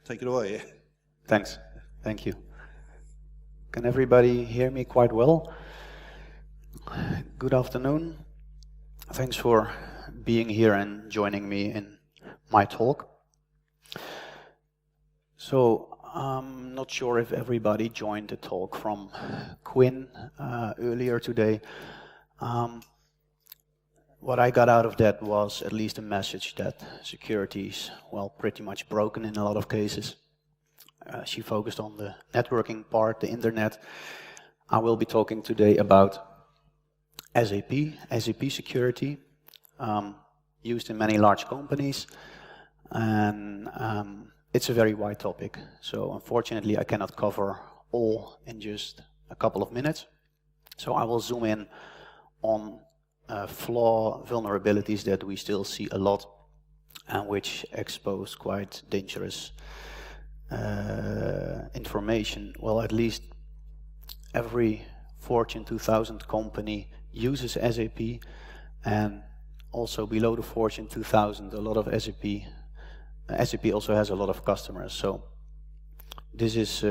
Take it away. Thanks. Thank you. Can everybody hear me quite well? Good afternoon. Thanks for being here and joining me in my talk. So, I'm not sure if everybody joined the talk from Quinn earlier today. What I got out of that was at least a message that security is, well, pretty much broken in a lot of cases. She focused on the networking part, the internet. I will be talking today about SAP security, used in many large companies, and it's a very wide topic. So unfortunately, I cannot cover all in just a couple of minutes. So I will zoom in on flaw vulnerabilities that we still see a lot and which expose quite dangerous information. Well, at least every Fortune 2000 company uses SAP, and also below the Fortune 2000 a lot of SAP also has a lot of customers. So this is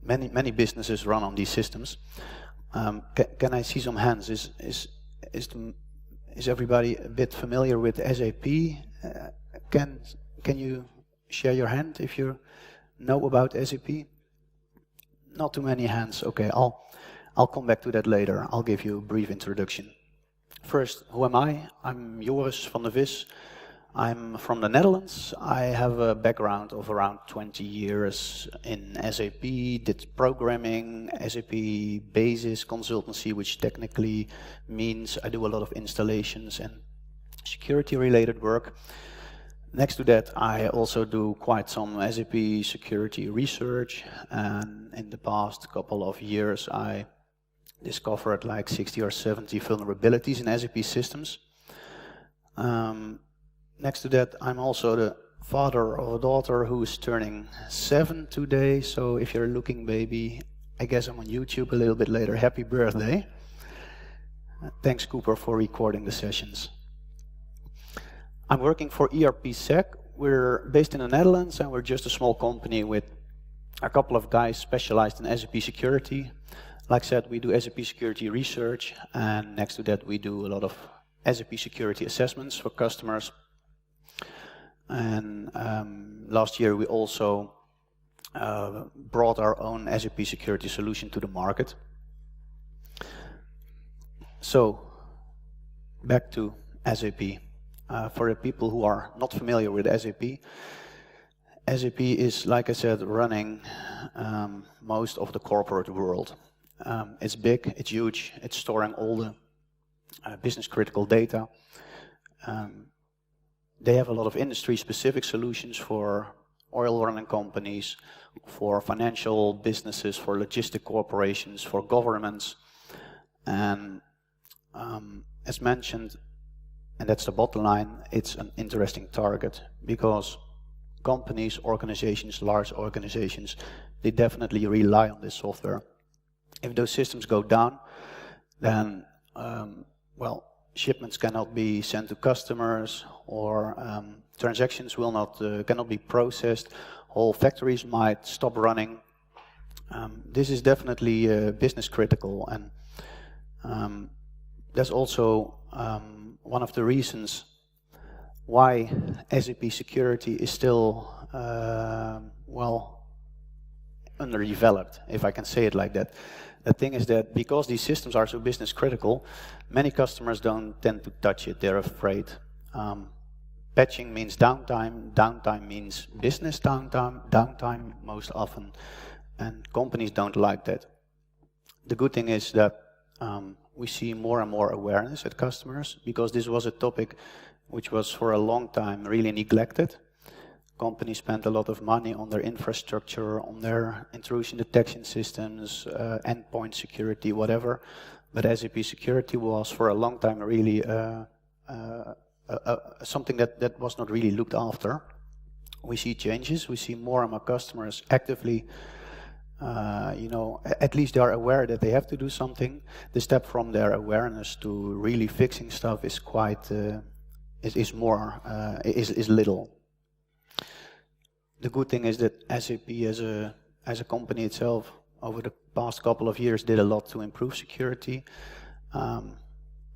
many businesses run on these systems. Can I see some hands? Is everybody a bit familiar with SAP? Can you share your hand if you know about SAP? Not too many hands. Okay, I'll come back to that later. I'll give you a brief introduction. First, who am I? I'm Joris Van De Vis. I'm from the Netherlands. I have a background of around 20 years in SAP, did programming, SAP basis consultancy, which technically means I do a lot of installations and security-related work. Next to that, I also do quite some SAP security research, and in the past couple of years, I discovered like 60 or 70 vulnerabilities in SAP systems. Next to that, I'm also the father of a daughter who is turning 7 today. So if you're looking, baby, I guess I'm on YouTube a little bit later. Happy birthday. Thanks, Cooper, for recording the sessions. I'm working for ERPsec. We're based in the Netherlands, and we're just a small company with a couple of guys specialized in SAP security. Like I said, we do SAP security research, and next to that, we do a lot of SAP security assessments for customers. And last year we also brought our own SAP security solution to the market. So, back to SAP. For the people who are not familiar with SAP, SAP is, like I said, running most of the corporate world. It's big, it's huge, it's storing all the business critical data. They have a lot of industry-specific solutions for oil running companies, for financial businesses, for logistic corporations, for governments. And as mentioned, and that's the bottom line, it's an interesting target because companies, organizations, large organizations, they definitely rely on this software. If those systems go down, then, well, shipments cannot be sent to customers, or transactions will not cannot be processed. Whole factories might stop running. This is definitely business critical, and that's also one of the reasons why SAP security is still well underdeveloped, if I can say it like that. The thing is that because these systems are so business critical, many customers don't tend to touch it. They're afraid. Patching means downtime. Downtime means business downtime most often, and companies don't like that. The good thing is that we see more and more awareness at customers, because this was a topic which was for a long time really neglected. Companies spent a lot of money on their infrastructure, on their intrusion detection systems, endpoint security, whatever. But SAP security was for a long time really something that was not really looked after. We see changes. We see more and more customers actively, at least they are aware that they have to do something. The step from their awareness to really fixing stuff is quite is little. the good thing is that SAP as a company itself, over the past couple of years, did a lot to improve security.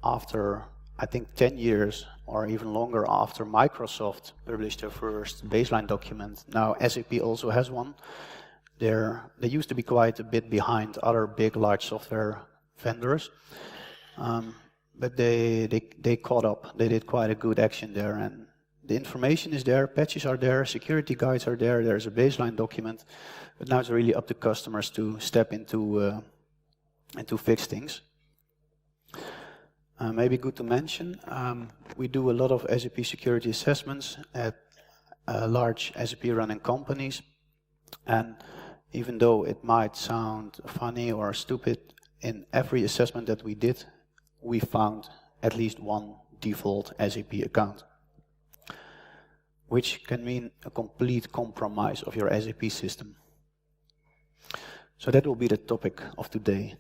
After, I think, 10 years or even longer after Microsoft published their first baseline document, now SAP also has one. They used to be quite a bit behind other big, large software vendors, but they caught up. They did quite a good action there, and the information is there, patches are there, security guides are there, there's a baseline document, but now it's really up to customers to step into and to fix things. Maybe good to mention, we do a lot of SAP security assessments at large SAP running companies, and even though it might sound funny or stupid, in every assessment that we did, we found at least one default SAP account, which can mean a complete compromise of your SAP system. So that will be the topic of today.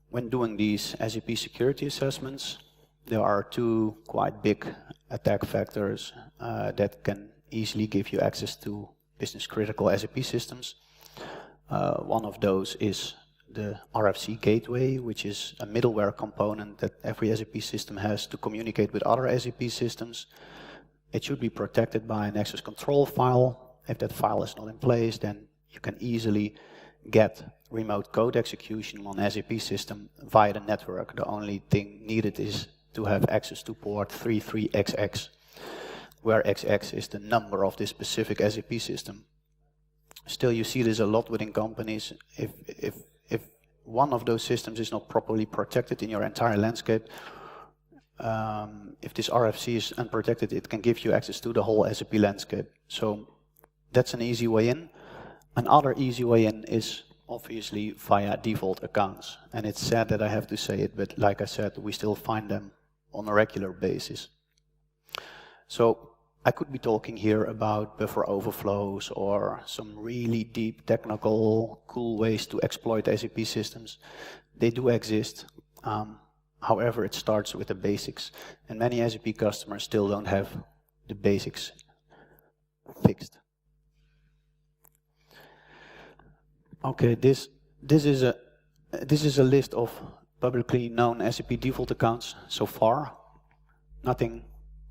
When doing these SAP security assessments, there are two quite big attack factors that can easily give you access to business-critical SAP systems. One of those is the RFC gateway, which is a middleware component that every SAP system has to communicate with other SAP systems. It should be protected by an access control file. If that file is not in place, then you can easily get remote code execution on SAP system via the network. The only thing needed is to have access to port 33XX, where XX is the number of this specific SAP system. Still, you see this a lot within companies. If one of those systems is not properly protected in your entire landscape, if this RFC is unprotected, it can give you access to the whole SAP landscape. So that's an easy way in. Another easy way in is obviously via default accounts. And it's sad that I have to say it, but like I said, we still find them on a regular basis. So I could be talking here about buffer overflows or some really deep technical cool ways to exploit SAP systems. They do exist. However, it starts with the basics, and many SAP customers still don't have the basics fixed. Okay, this is a list of publicly known SAP default accounts so far. Nothing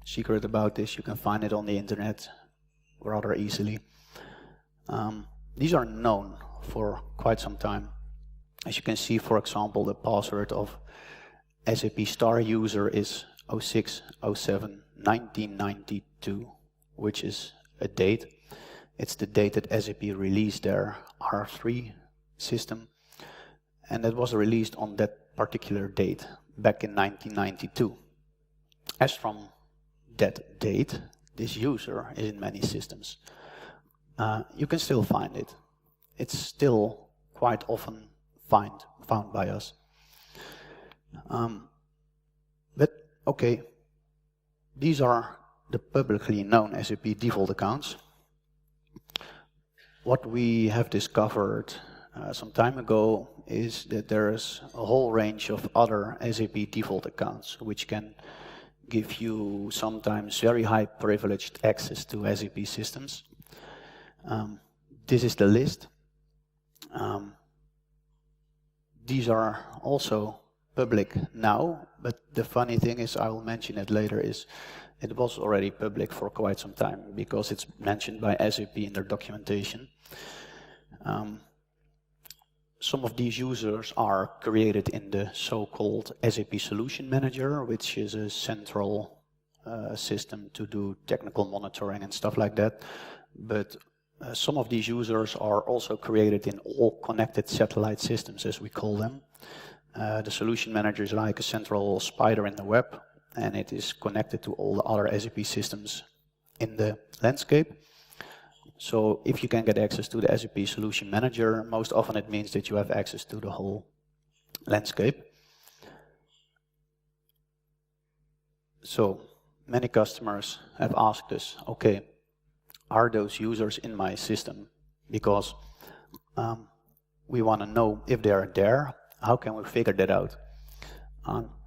secret about this. You can find it on the internet rather easily. These are known for quite some time. As you can see, for example, the password of SAP star user is 06/07/1992, which is a date. It's the date that SAP released their R3 system, and that was released on that particular date back in 1992. As from that date, this user is in many systems. You can still find it. It's still quite often found by us. But okay, these are the publicly known SAP default accounts. What we have discovered some time ago is that there is a whole range of other SAP default accounts which can give you sometimes very high privileged access to SAP systems. This is the list. These are also public now, but the funny thing is, I will mention it later, is it was already public for quite some time because it's mentioned by SAP in their documentation. Some of these users are created in the so-called SAP Solution Manager, which is a central system to do technical monitoring and stuff like that. But some of these users are also created in all connected satellite systems, as we call them. The Solution Manager is like a central spider in the web, and it is connected to all the other SAP systems in the landscape. So if you can get access to the SAP Solution Manager, most often it means that you have access to the whole landscape. So many customers have asked us, okay, are those users in my system? Because we want to know if they are there. How can we figure that out?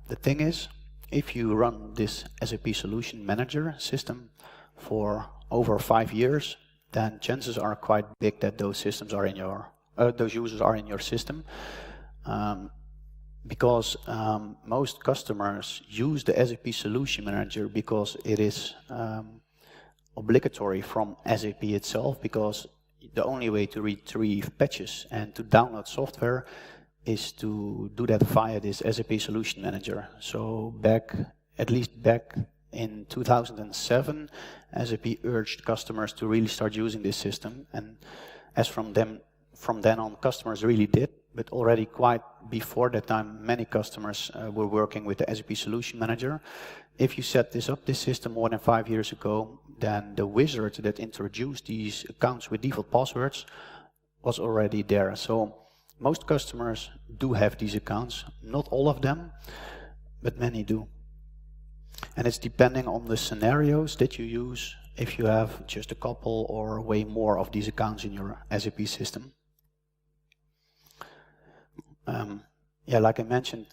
The thing is, if you run this SAP Solution Manager system for over 5 years, then chances are quite big that those systems are in your, those users are in your system, because most customers use the SAP Solution Manager because it is obligatory from SAP itself, because the only way to retrieve patches and to download software is to do that via this SAP Solution Manager. So at least back in 2007, SAP urged customers to really start using this system, and as from then on, customers really did. But already quite before that time, many customers were working with the SAP Solution Manager. If you set this system more than 5 years ago, then the wizard that introduced these accounts with default passwords was already there. So most customers do have these accounts, not all of them, but many do. And it's depending on the scenarios that you use, if you have just a couple or way more of these accounts in your SAP system. Like I mentioned,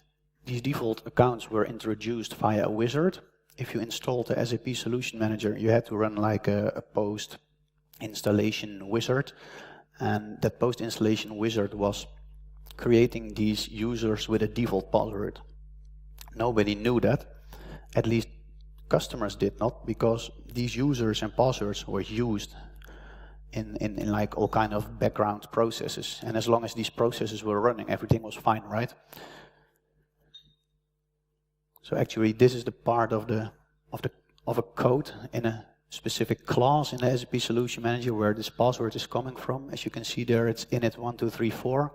these default accounts were introduced via a wizard. If you installed the SAP Solution Manager, you had to run like a post-installation wizard, and that post-installation wizard was creating these users with a default password. Nobody knew that. At least customers did not, because these users and passwords were used in like all kind of background processes, and as long as these processes were running, everything was fine, right? So actually, this is the part of a code in a specific class in the SAP Solution Manager where this password is coming from. As you can see there, it's init1234.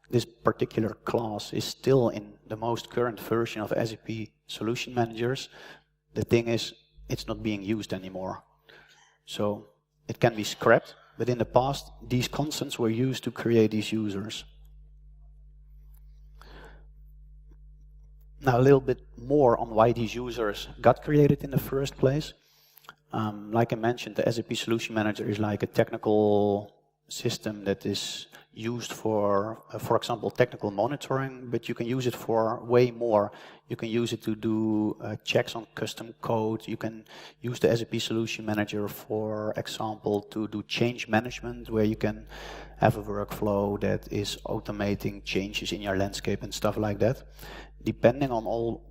This particular class is still in the most current version of SAP Solution Managers. The thing is, it's not being used anymore. So it can be scrapped, but in the past, these constants were used to create these users. Now a little bit more on why these users got created in the first place. Like I mentioned, the SAP Solution Manager is like a technical system that is used for example, technical monitoring, but you can use it for way more. You can use it to do checks on custom code. You can use the SAP Solution Manager, for example, to do change management, where you can have a workflow that is automating changes in your landscape and stuff like that. Depending on all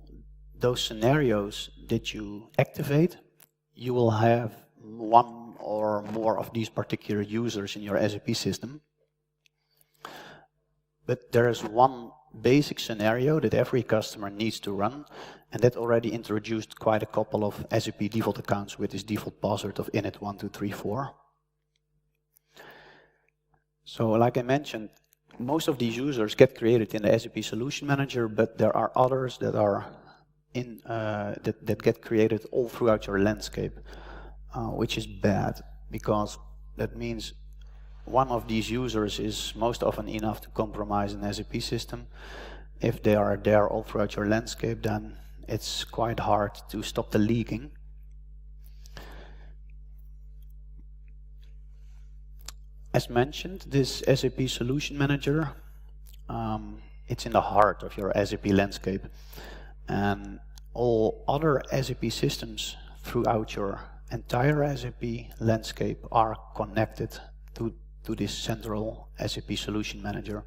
those scenarios that you activate, you will have one or more of these particular users in your SAP system. But there is one basic scenario that every customer needs to run, and that already introduced quite a couple of SAP default accounts with this default password of init1234. So like I mentioned, most of these users get created in the SAP Solution Manager, but there are others that are that get created all throughout your landscape, which is bad, because that means one of these users is most often enough to compromise an SAP system. If they are there all throughout your landscape, then it's quite hard to stop the leaking. As mentioned, this SAP Solution Manager, it's in the heart of your SAP landscape, and all other SAP systems throughout your entire SAP landscape are connected to this central SAP Solution Manager.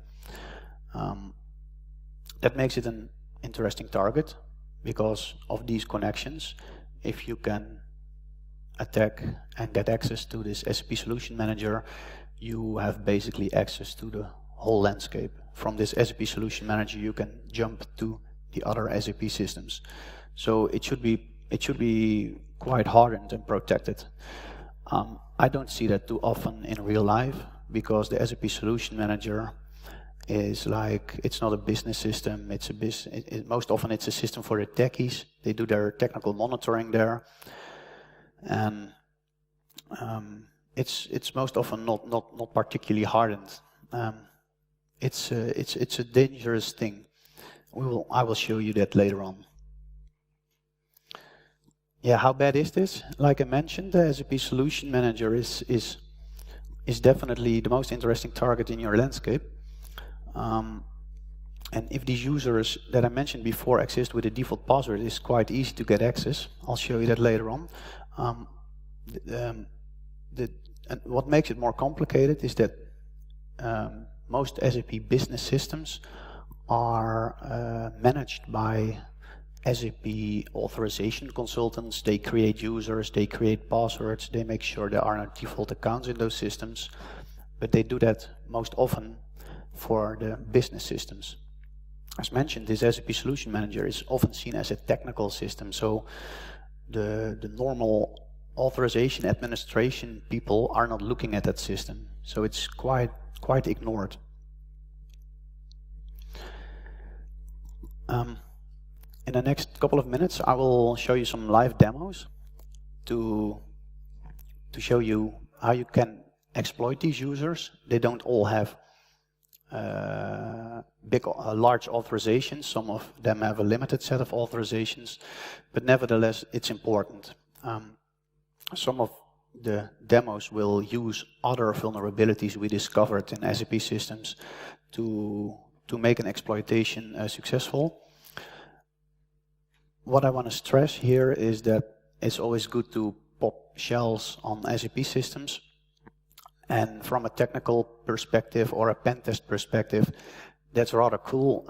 That makes it an interesting target because of these connections. If you can attack and get access to this SAP Solution Manager, you have basically access to the whole landscape. From this SAP Solution Manager, you can jump to the other SAP systems. So it should be quite hardened and protected. I don't see that too often in real life, because the SAP Solution Manager is like, it's not a business system. It's a most often it's a system for the techies. They do their technical monitoring there, and it's most often not particularly hardened. It's a dangerous thing. I will show you that later on. Yeah, how bad is this? Like I mentioned, the SAP Solution Manager is definitely the most interesting target in your landscape. And if these users that I mentioned before exist with a default password, it's quite easy to get access. I'll show you that later on. And what makes it more complicated is that most SAP business systems are managed by SAP authorization consultants. They create users, they create passwords, they make sure there are no default accounts in those systems, but they do that most often for the business systems. As mentioned, this SAP Solution Manager is often seen as a technical system, so the normal authorization administration people are not looking at that system, so it's quite ignored. In the next couple of minutes, I will show you some live demos to show you how you can exploit these users. They don't all have large authorizations. Some of them have a limited set of authorizations, but nevertheless, it's important. Some of the demos will use other vulnerabilities we discovered in SAP systems to make an exploitation successful. What I want to stress here is that it's always good to pop shells on SAP systems. And from a technical perspective or a pen test perspective, that's rather cool.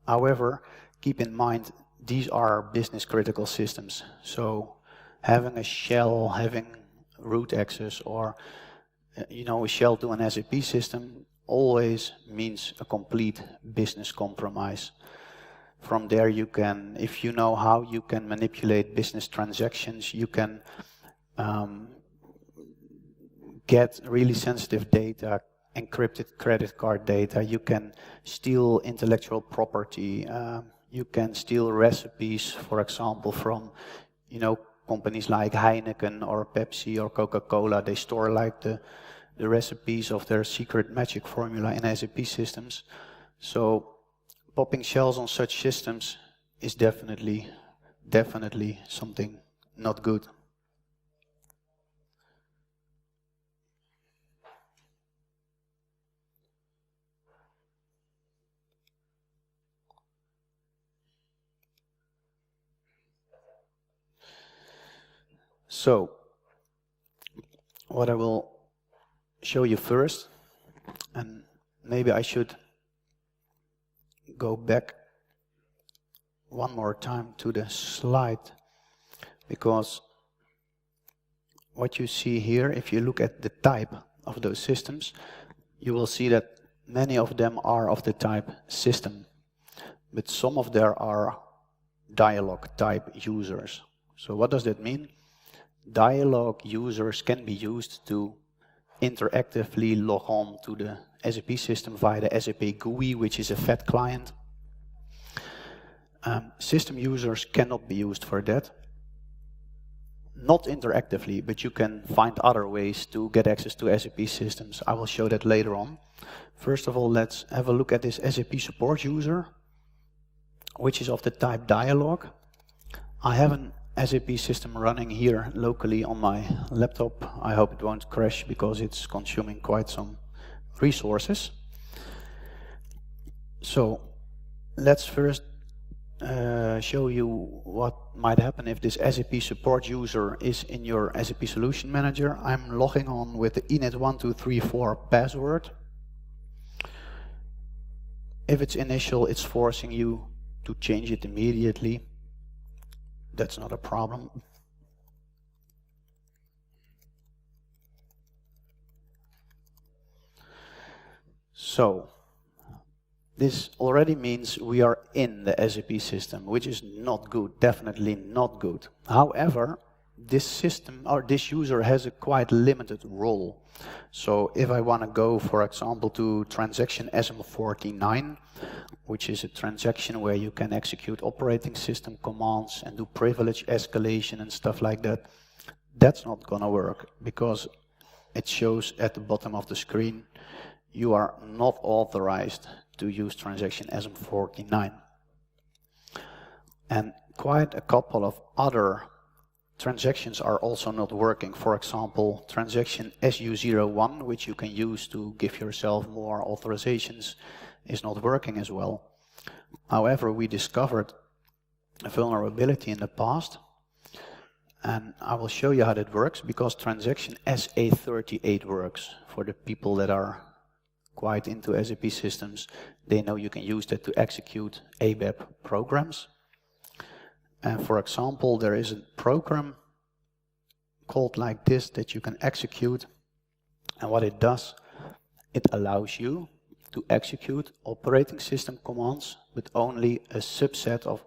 However, keep in mind, these are business critical systems. So having a shell, having root access, or a shell to an SAP system always means a complete business compromise. From there you can, if you know how you can manipulate business transactions, you can get really sensitive data, encrypted credit card data, you can steal intellectual property, you can steal recipes, for example, from companies like Heineken or Pepsi or Coca-Cola. They store like the recipes of their secret magic formula in SAP systems. So popping shells on such systems is definitely something not good. So, what I will show you first, and maybe I should go back one more time to the slide, because what you see here, if you look at the type of those systems, you will see that many of them are of the type system, but some of them are dialogue type users. So what does that mean? Dialogue users can be used to interactively log on to the SAP system via the SAP GUI, which is a FAT client. System users cannot be used for that. Not interactively, but you can find other ways to get access to SAP systems. I will show that later on. First of all, let's have a look at this SAP support user, which is of the type dialogue. I have an SAP system running here locally on my laptop. I hope it won't crash because it's consuming quite some resources. So let's first show you what might happen if this SAP support user is in your SAP Solution Manager. I'm logging on with the init1234 password. If it's initial, it's forcing you to change it immediately. That's not a problem. So, this already means we are in the SAP system, which is not good, definitely not good. However, this system or this user has a quite limited role. So if I want to go, for example, to transaction SM49, which is a transaction where you can execute operating system commands and do privilege escalation and stuff like that, that's not gonna work because it shows at the bottom of the screen you are not authorized to use transaction SM49. And quite a couple of other transactions are also not working. For example, transaction SU01, which you can use to give yourself more authorizations, is not working as well. However, we discovered a vulnerability in the past, And I will show you how that works, because transaction SA38 works. For the people that are quite into SAP systems, they know you can use that to execute ABAP programs. And for example, there is a program called like this that you can execute. And what it does, it allows you to execute operating system commands with only a subset of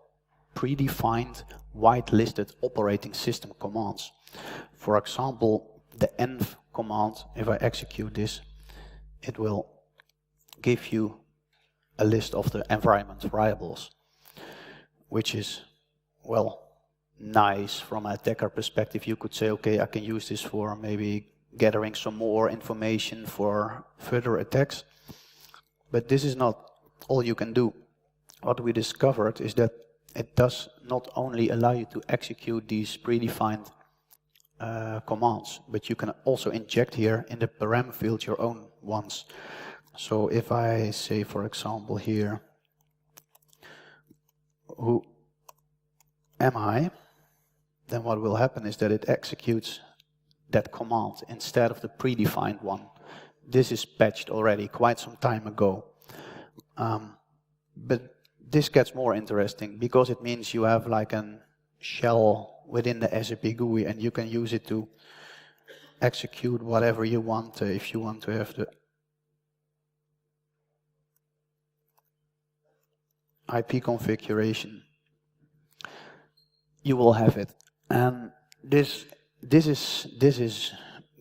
predefined whitelisted operating system commands. For example, the env command, if I execute this, it will give you a list of the environment variables, which is, well, nice from an attacker perspective. You could say, okay, I can use this for maybe gathering some more information for further attacks. But this is not all you can do. What we discovered is that it does not only allow you to execute these predefined commands, but you can also inject here in the param field your own ones. So if I say, for example, here, who am I? Then what will happen is that it executes that command instead of the predefined one. This is patched already quite some time ago. But this gets more interesting because it means you have like a shell within the SAP GUI and you can use it to execute whatever you want. If you want to have the IP configuration, you will have it. And this is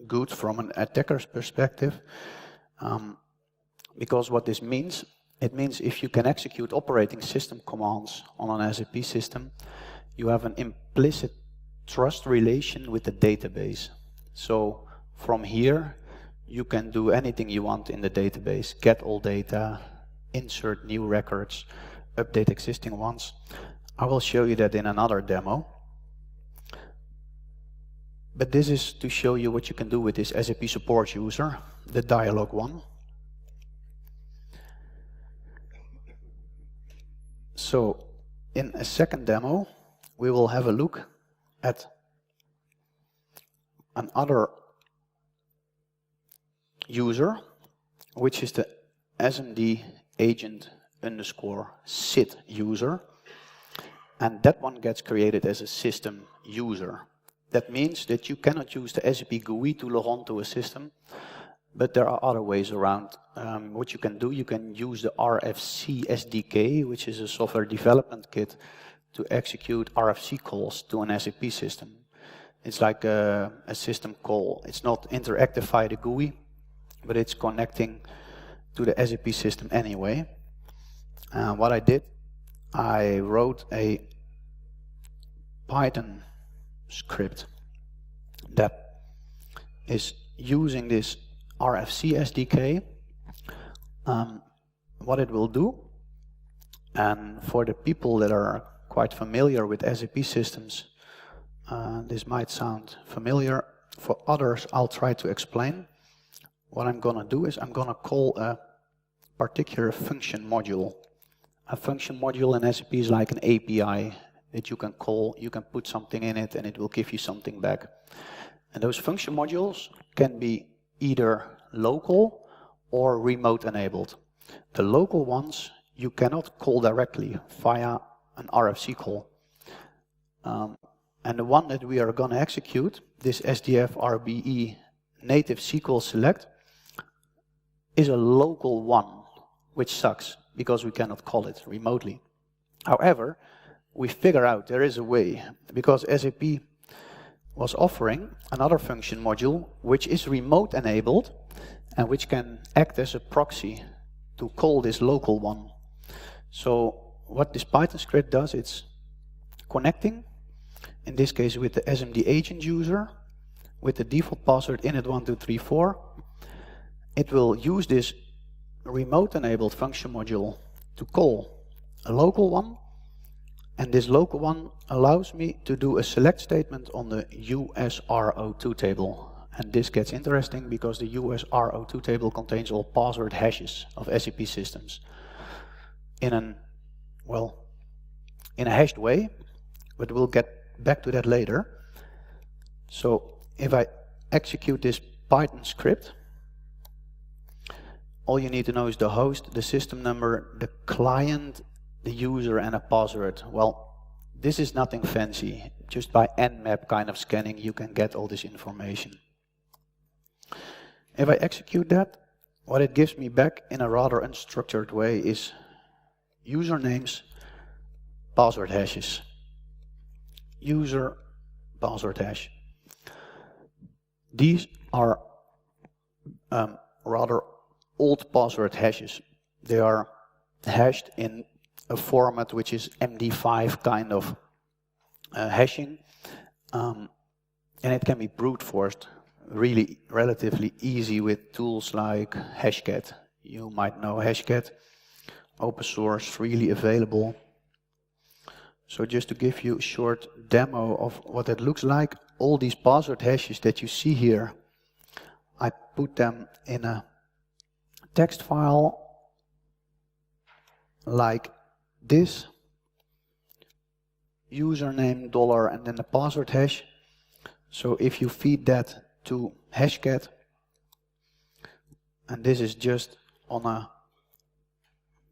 good from an attacker's perspective, because what this means, it means if you can execute operating system commands on an SAP system, you have an implicit trust relation with the database. So from here, you can do anything you want in the database, get all data, insert new records, update existing ones. I will show you that in another demo. But this is to show you what you can do with this SAP support user, the dialog one. So in a second demo, we will have a look at another user, which is the SMD agent underscore sit user. And that one gets created as a system user. That means that you cannot use the SAP GUI to log on to a system, but there are other ways around. What you can do, you can use the RFC SDK, which is a software development kit, to execute RFC calls to an SAP system. It's like a system call. It's not interactive via the GUI, but it's connecting to the SAP system anyway. What I did, I wrote a Python script that is using this RFC SDK. What it will do, and for the people that are quite familiar with SAP systems, this might sound familiar. For others, I'll try to explain. What I'm going to do is I'm going to call a particular function module. A function module in SAP is like an API that you can call, you can put something in it and it will give you something back. And those function modules can be either local or remote enabled. The local ones you cannot call directly via an RFC call. And the one that we are going to execute, this SDF RBE native SQL select, is a local one, which sucks because we cannot call it remotely. However, we figure out there is a way, because SAP was offering another function module which is remote enabled and which can act as a proxy to call this local one. So what this Python script does, it's connecting, in this case with the SMD agent user, with the default password init1234. It will use this remote enabled function module to call a local one, and this local one allows me to do a select statement on the USRO2 table. And this gets interesting because the USRO2 table contains all password hashes of SAP systems in a hashed way, but we'll get back to that later. So if I execute this Python script, all you need to know is the host, the system number, the client, the user, and a password. Well, this is nothing fancy. Just by nmap kind of scanning, you can get all this information. If I execute that, what it gives me back in a rather unstructured way is usernames, password hashes. User, password hash. These are rather old password hashes. They are hashed in a format which is MD5 kind of hashing, and it can be brute forced really relatively easy with tools like Hashcat. You might know Hashcat, open source, freely available. So just to give you a short demo of what it looks like, all these password hashes that you see here, I put them in a text file like this, username, dollar, and then the password hash. So if you feed that to Hashcat, and this is just on a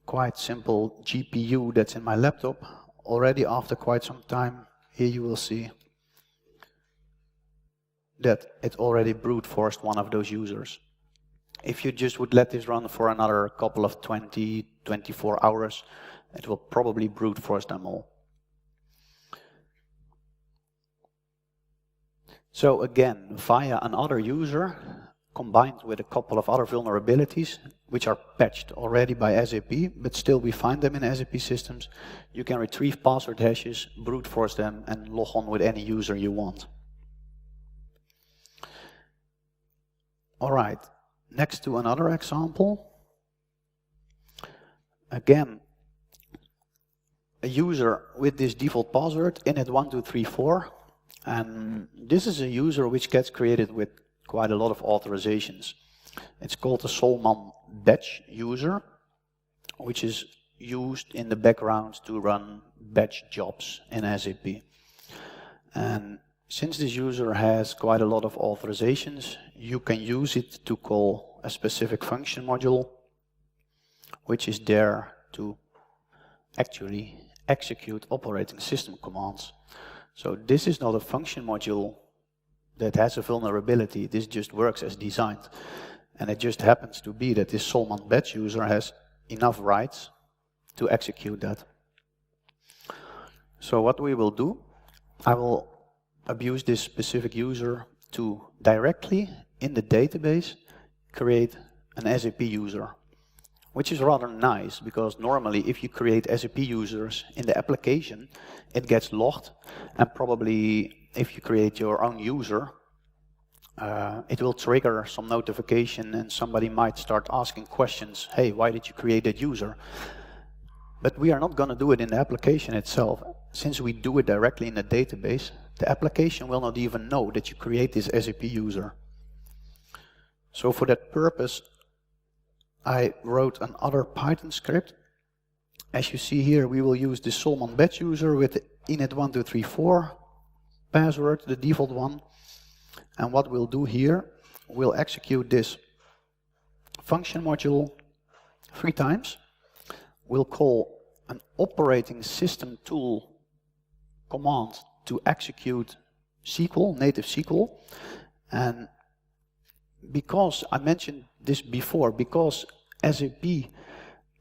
quite simple GPU that's in my laptop, already after quite some time, here you will see that it already brute forced one of those users. If you just would let this run for another couple of 24 hours, it will probably brute force them all. So again, via another user, combined with a couple of other vulnerabilities, which are patched already by SAP, but still we find them in SAP systems, you can retrieve password hashes, brute force them, and log on with any user you want. All right, next to another example. Again, a user with this default password, init1234, and this is a user which gets created with quite a lot of authorizations. It's called a Solman batch user, which is used in the background to run batch jobs in SAP. And since this user has quite a lot of authorizations, you can use it to call a specific function module, which is there to actually execute operating system commands. So this is not a function module that has a vulnerability. This just works as designed. And it just happens to be that this Solman batch user has enough rights to execute that. So what we will do, I will abuse this specific user to directly in the database create an SAP user, which is rather nice because normally if you create SAP users in the application, it gets logged, and probably if you create your own user, it will trigger some notification and somebody might start asking questions. Hey, why did you create that user? But we are not going to do it in the application itself. Since we do it directly in the database, the application will not even know that you create this SAP user. So for that purpose, I wrote another Python script. As you see here, we will use the Solman batch user with the init1234 password, the default one. And what we'll do here, we'll execute this function module 3 times. We'll call an operating system tool command to execute SQL, native SQL. And because I mentioned this before, because SAP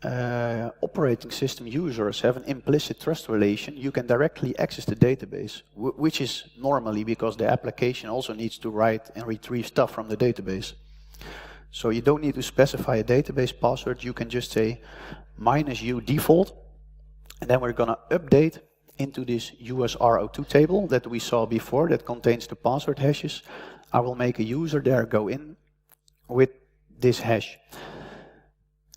operating system users have an implicit trust relation, you can directly access the database, which is normally because the application also needs to write and retrieve stuff from the database. So you don't need to specify a database password, you can just say -u default, and then we're going to update into this USR02 table that we saw before that contains the password hashes. I will make a user there go in with this hash.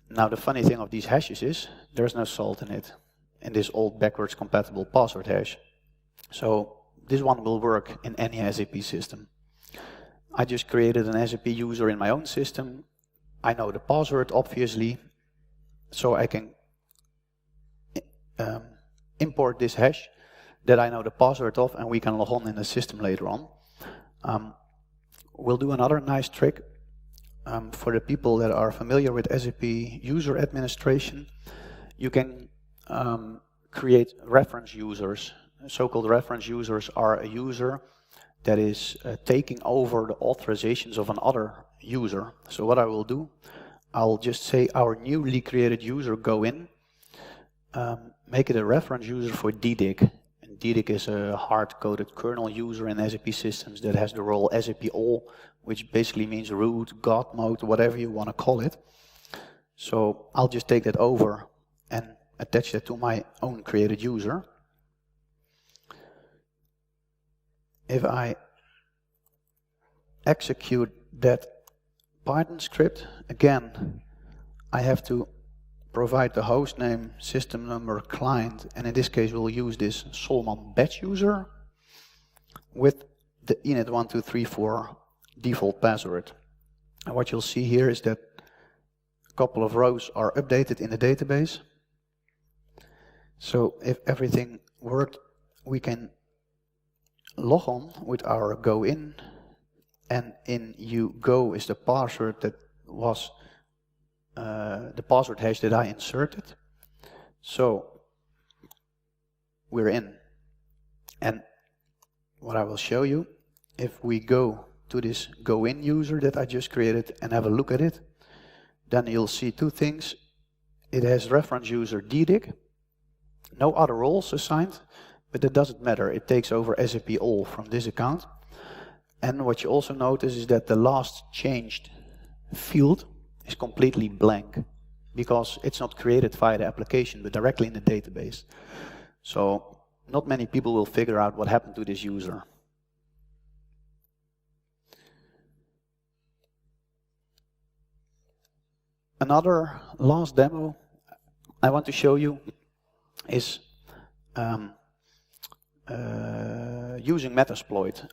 Now the funny thing of these hashes is there's no salt in it, in this old backwards compatible password hash. So this one will work in any SAP system. I just created an SAP user in my own system. I know the password obviously, so I can import this hash that I know the password of, and we can log on in the system later on. We'll do another nice trick for the people that are familiar with SAP user administration. You can create reference users. So-called reference users are a user that is taking over the authorizations of another user. So what I will do, I'll just say our newly created user go in, make it a reference user for DDIC. And DDIC is a hard-coded kernel user in SAP systems that has the role SAP all, which basically means root, God mode, whatever you want to call it. So I'll just take that over and attach that to my own created user. If I execute that Python script, again, I have to provide the host name, system number, client, and in this case we'll use this Solman batch user with the init1234 default password. And what you'll see here is that a couple of rows are updated in the database. So if everything worked, we can log on with our go in, and in go is the password that was the password hash that I inserted. So we're in, and what I will show you, if we go to this go in user that I just created and have a look at it, then you'll see two things. It has reference user DDIC, no other roles assigned, but that doesn't matter. It takes over SAP all from this account. And what you also notice is that the last changed field is completely blank because it's not created via the application but directly in the database. So not many people will figure out what happened to this user. Another last demo I want to show you is using Metasploit.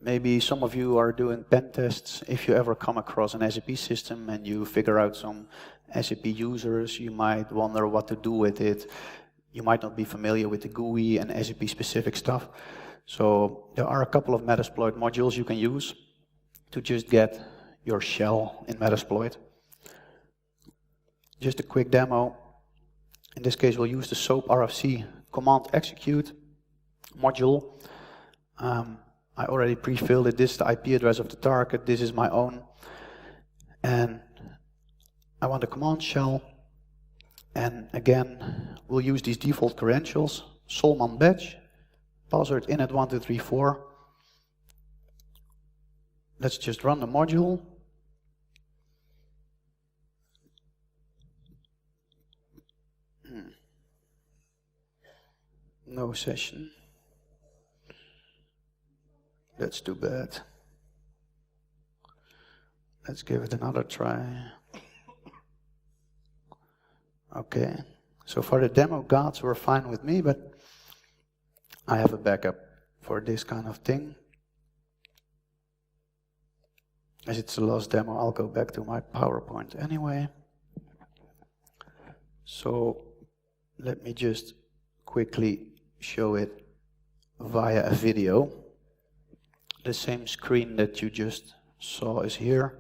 Maybe some of you are doing pen tests. If you ever come across an SAP system and you figure out some SAP users, you might wonder what to do with it. You might not be familiar with the GUI and SAP specific stuff. So there are a couple of Metasploit modules you can use to just get your shell in Metasploit. Just a quick demo. In this case, we'll use the SOAP RFC command execute module. I already pre-filled it. This is the IP address of the target. This is my own. And I want a command shell. And again, we'll use these default credentials. Solman batch, password init1234. Let's just run the module. No session. That's too bad. Let's give it another try. Okay, so for the demo gods were fine with me, but I have a backup for this kind of thing. As it's the last demo, I'll go back to my PowerPoint anyway. So let me just quickly show it via a video. The same screen that you just saw is here.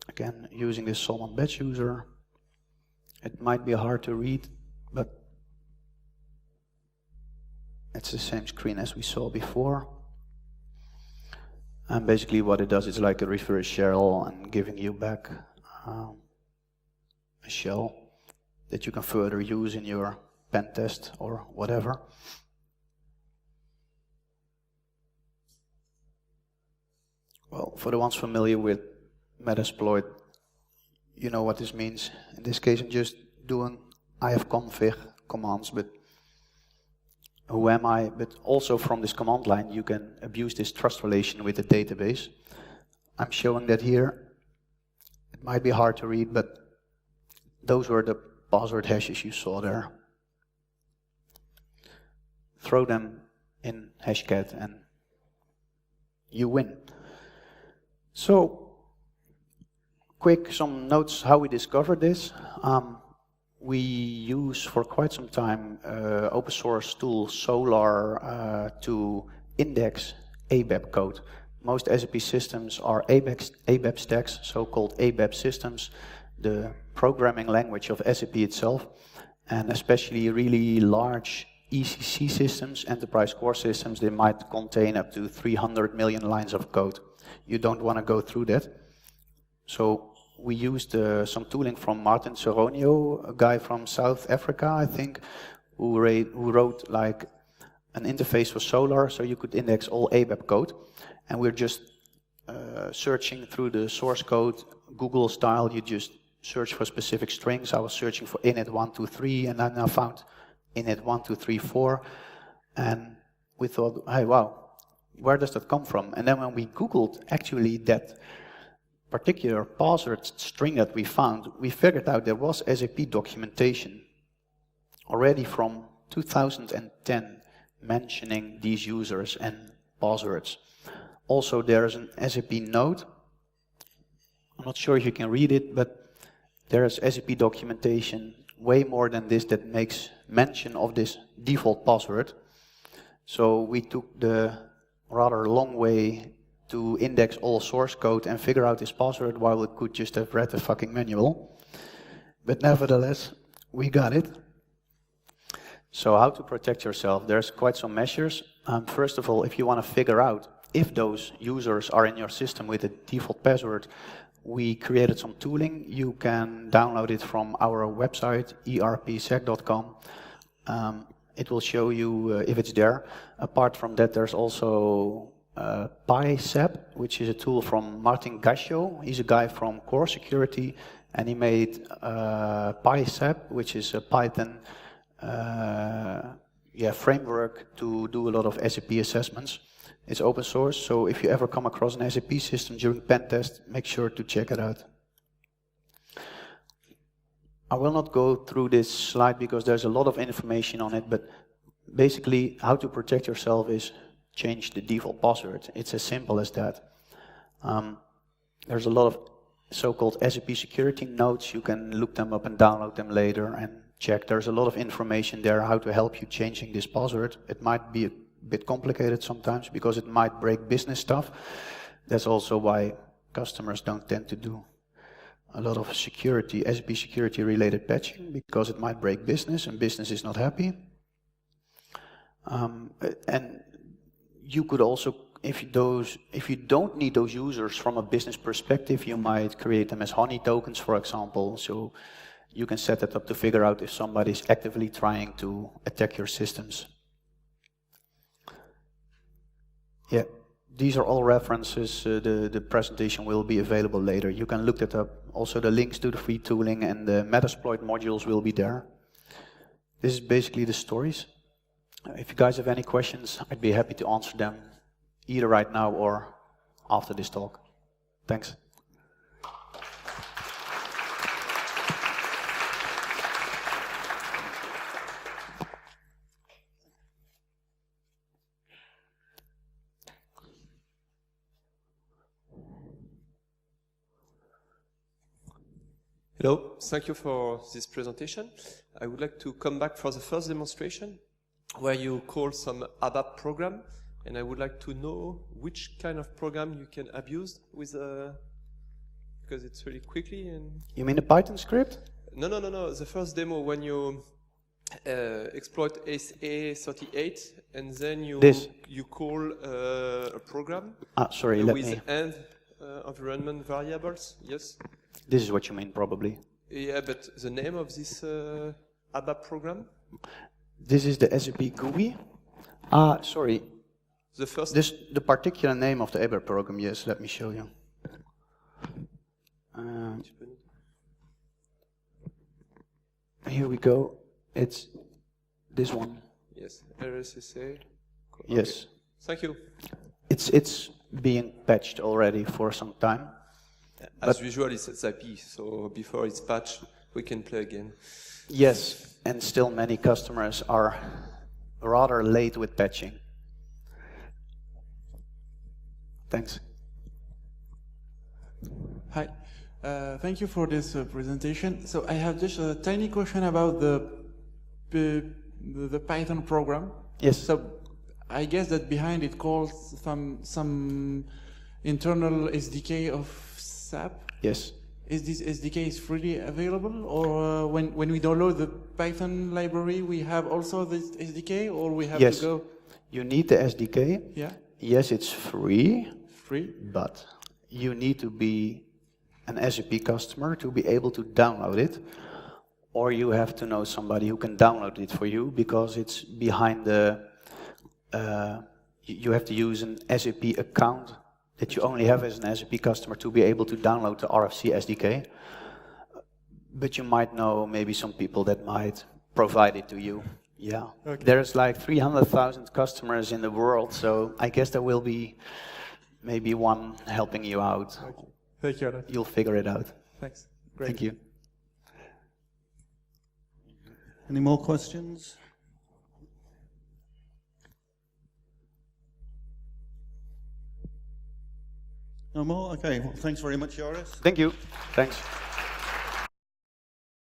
Again, using this Solman batch user. It might be hard to read, but it's the same screen as we saw before. And basically what it does is like a reverse shell and giving you back a shell that you can further use in your pen test or whatever. Well, for the ones familiar with Metasploit, you know what this means. In this case, I'm just doing ifconfig commands, but who am I? But also from this command line, you can abuse this trust relation with the database. I'm showing that here. It might be hard to read, but those were the password hashes you saw there. Throw them in hashcat and you win. So, quick, some notes how we discovered this. we use for quite some time open source tool Solar to index ABAP code. Most SAP systems are ABAP stacks, so-called ABAP systems, the programming language of SAP itself, and especially really large ECC systems, enterprise core systems, they might contain up to 300 million lines of code. You don't want to go through that. So we used some tooling from Martin Soronio, a guy from South Africa, I think, who wrote like an interface for Solar, so you could index all ABAP code. And we're just searching through the source code, Google style, you just search for specific strings. I was searching for init123, and I now found init1234. And we thought, hey, wow, where does that come from? And then when we Googled actually that particular password string that we found, we figured out there was SAP documentation already from 2010 mentioning these users and passwords. Also, there's an SAP note. I'm not sure if you can read it, but there is SAP documentation way more than this that makes mention of this default password. So we took the rather long way to index all source code and figure out this password while we could just have read the fucking manual. But nevertheless, we got it. So how to protect yourself? There's quite some measures. First of all, if you want to figure out if those users are in your system with a default password, we created some tooling. You can download it from our website, erpsec.com. It will show you if it's there. Apart from that, there's also PySAP, which is a tool from Martin Gascio. He's a guy from Core Security, and he made PySAP, which is a Python framework to do a lot of SAP assessments. It's open source, so if you ever come across an SAP system during pen test, make sure to check it out. I will not go through this slide because there's a lot of information on it, but basically how to protect yourself is change the default password. It's as simple as that. There's a lot of so-called SAP security notes. You can look them up and download them later and check. There's a lot of information there how to help you changing this password. It might be a bit complicated sometimes because it might break business stuff. That's also why customers don't tend to do a lot of security, SAP security related patching, because it might break business and business is not happy. And you could also, if you don't need those users from a business perspective, you might create them as honey tokens, for example. So you can set it up to figure out if somebody is actively trying to attack your systems. Yeah, these are all references. The presentation will be available later. You can look that up. Also, the links to the free tooling and the Metasploit modules will be there. This is basically the stories. If you guys have any questions, I'd be happy to answer them either right now or after this talk. Thanks. Hello, thank you for this presentation. I would like to come back for the first demonstration where you call some ABAP program, and I would like to know which kind of program you can abuse with, because it's really quickly. And you mean a Python script? No. The first demo when you exploit SA38 and then you call a program with end environment variables. Yes. This is what you mean, probably. Yeah, but the name of this ABAP program? This is the SAP GUI. Sorry. The particular name of the ABAP program, yes, let me show you. Here we go. It's this one. Yes, RSSA. Yes. Okay. Thank you. It's being patched already for some time. As usual, it's SAP, so before it's patched, we can play again. Yes, and still many customers are rather late with patching. Thanks. Hi. Thank you for this presentation. So I have just a tiny question about the Python program. Yes. So I guess that behind it calls some internal SDK of SAP. Yes. Is this SDK is freely available, or when we download the Python library, we have also this SDK, or we have to go? You need the SDK. Yeah. Yes, it's free. Free. But you need to be an SAP customer to be able to download it, or you have to know somebody who can download it for you, because it's behind the. You have to use an SAP account that you only have as an SAP customer to be able to download the RFC SDK. But you might know maybe some people that might provide it to you. Yeah. Okay. There's like 300,000 customers in the world, so I guess there will be maybe one helping you out. Okay. Thank you. You'll figure it out. Thanks. Great. Thank you. Any more questions? No more? Okay, well, thanks very much, Joris. Thank you. Thanks.